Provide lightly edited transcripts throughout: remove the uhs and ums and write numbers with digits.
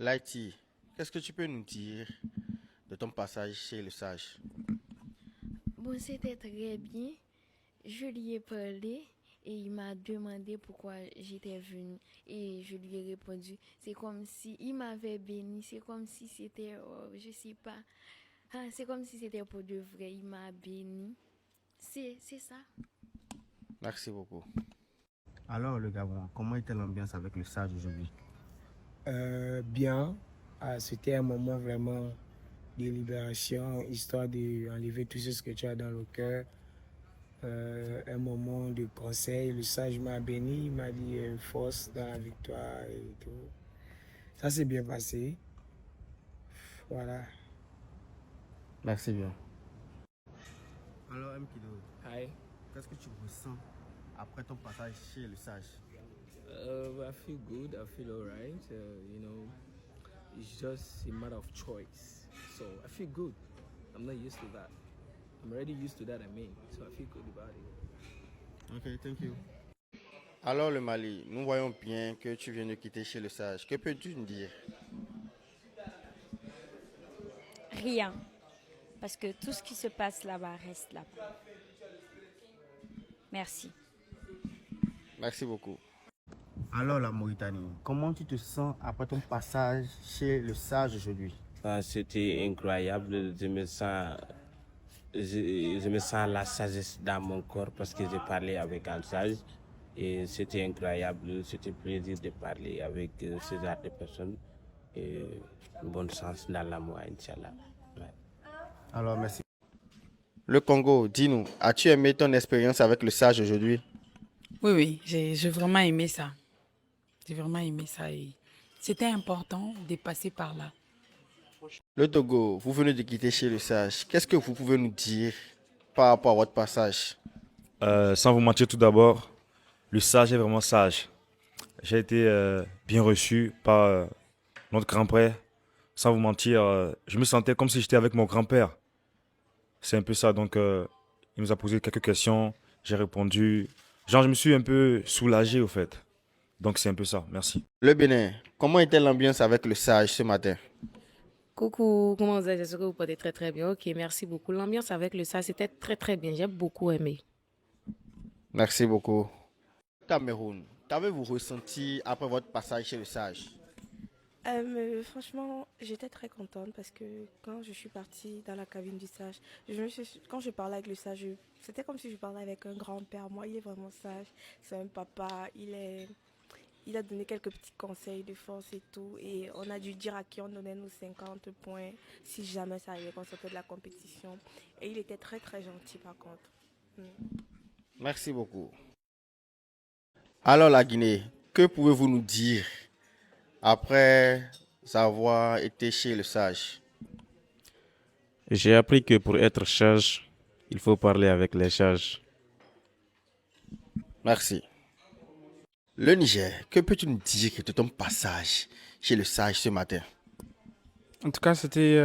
Laïti, qu'est-ce que tu peux nous dire de ton passage chez le sage? Bon, c'était très bien. Je lui ai parlé et il m'a demandé pourquoi j'étais venue. Et je lui ai répondu, c'est comme si il m'avait béni, c'est comme si c'était, je sais pas, c'est comme si c'était pour de vrai, il m'a béni. C'est ça. Merci beaucoup. Alors, le Gabon, comment était l'ambiance avec le sage aujourd'hui? Bien. C'était un moment vraiment de libération, histoire d'enlever tout ce que tu as dans le cœur. Un moment de conseil. Le sage m'a béni, il m'a dit force dans la victoire et tout. Ça s'est bien passé. Voilà. Merci bien. Alors, M. Kido, Hi. qu'est-ce que tu ressens après ton passage chez le sage? I feel good. I feel alright. It's just a matter of choice. So I feel good. I'm not used to that. I'm already used to that. So I feel good about it. Ok, thank you. Alors, le Mali, nous voyons bien que tu viens de quitter chez le sage. Que peux-tu nous dire? Rien. Parce que tout ce qui se passe là-bas reste là-bas. Merci. Merci beaucoup. Alors, la Mauritanie, comment tu te sens après ton passage chez le sage aujourd'hui? C'était incroyable. Je me sens la sagesse dans mon corps parce que j'ai parlé avec un sage. Et c'était incroyable. C'était un plaisir de parler avec ce genre de personnes. Et bonne chance dans la moi, Inch'Allah. Ouais. Alors, merci. Le Congo, dis-nous, as-tu aimé ton expérience avec le sage aujourd'hui? Oui, j'ai vraiment aimé ça. J'ai vraiment aimé ça et c'était important de passer par là. Le Togo, vous venez de quitter chez le sage. Qu'est-ce que vous pouvez nous dire par rapport à votre passage? Sans vous mentir, tout d'abord, le sage est vraiment sage. J'ai été bien reçu par notre grand-père. Sans vous mentir, je me sentais comme si j'étais avec mon grand-père. C'est un peu ça. Donc, il nous a posé quelques questions. J'ai répondu. Genre, je me suis un peu soulagé, au fait. Donc, c'est un peu ça. Merci. Le Bénin, comment était l'ambiance avec le sage ce matin? Coucou, comment vous êtes? J'espère que vous portez très très bien. Ok, merci beaucoup. L'ambiance avec le sage, c'était très très bien. J'ai beaucoup aimé. Merci beaucoup. Cameroun, qu'avez-vous ressenti après votre passage chez le sage? Franchement, j'étais très contente parce que quand je suis partie dans la cabine du sage, quand je parlais avec le sage, c'était comme si je parlais avec un grand-père. Moi, il est vraiment sage. C'est un papa. Il a donné quelques petits conseils de force et tout. Et on a dû dire à qui on donnait nos 50 points si jamais ça arrivait qu'on sortait de la compétition. Et il était très très gentil par contre. Merci beaucoup. Alors la Guinée, que pouvez-vous nous dire après avoir été chez le sage? J'ai appris que pour être sage, il faut parler avec les sages. Merci. Le Niger, que peux-tu nous dire de ton passage chez le sage ce matin? En tout cas, c'était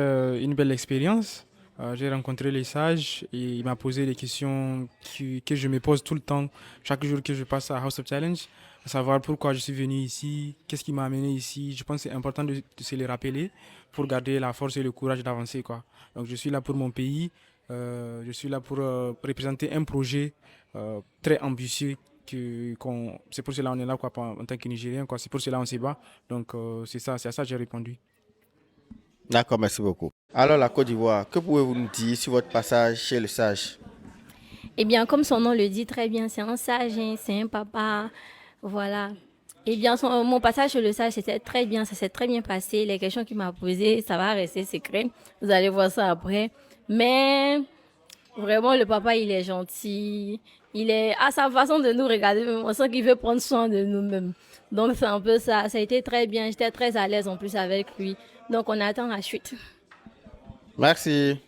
une belle expérience. J'ai rencontré les sages et il m'a posé des questions que je me pose tout le temps, chaque jour que je passe à House of Challenge, à savoir pourquoi je suis venu ici, qu'est-ce qui m'a amené ici. Je pense que c'est important de se les rappeler pour garder la force et le courage d'avancer, quoi. Donc je suis là pour mon pays, je suis là pour représenter un projet très ambitieux. C'est pour cela qu'on est là quoi, en tant que Nigérien, quoi. C'est pour cela qu'on se bat. Donc c'est à ça que j'ai répondu. D'accord, merci beaucoup. Alors la Côte d'Ivoire, que pouvez-vous nous dire sur votre passage chez le sage? Eh bien, comme son nom le dit très bien, c'est un sage, hein, c'est un papa. Voilà. Eh bien, mon passage chez le sage, c'était très bien, ça s'est très bien passé. Les questions qu'il m'a posées, ça va rester secret. Vous allez voir ça après. Mais vraiment, le papa, il est gentil. Il est à sa façon de nous regarder, on sent qu'il veut prendre soin de nous-mêmes. Donc, c'est un peu ça. Ça a été très bien. J'étais très à l'aise en plus avec lui. Donc, on attend la suite. Merci.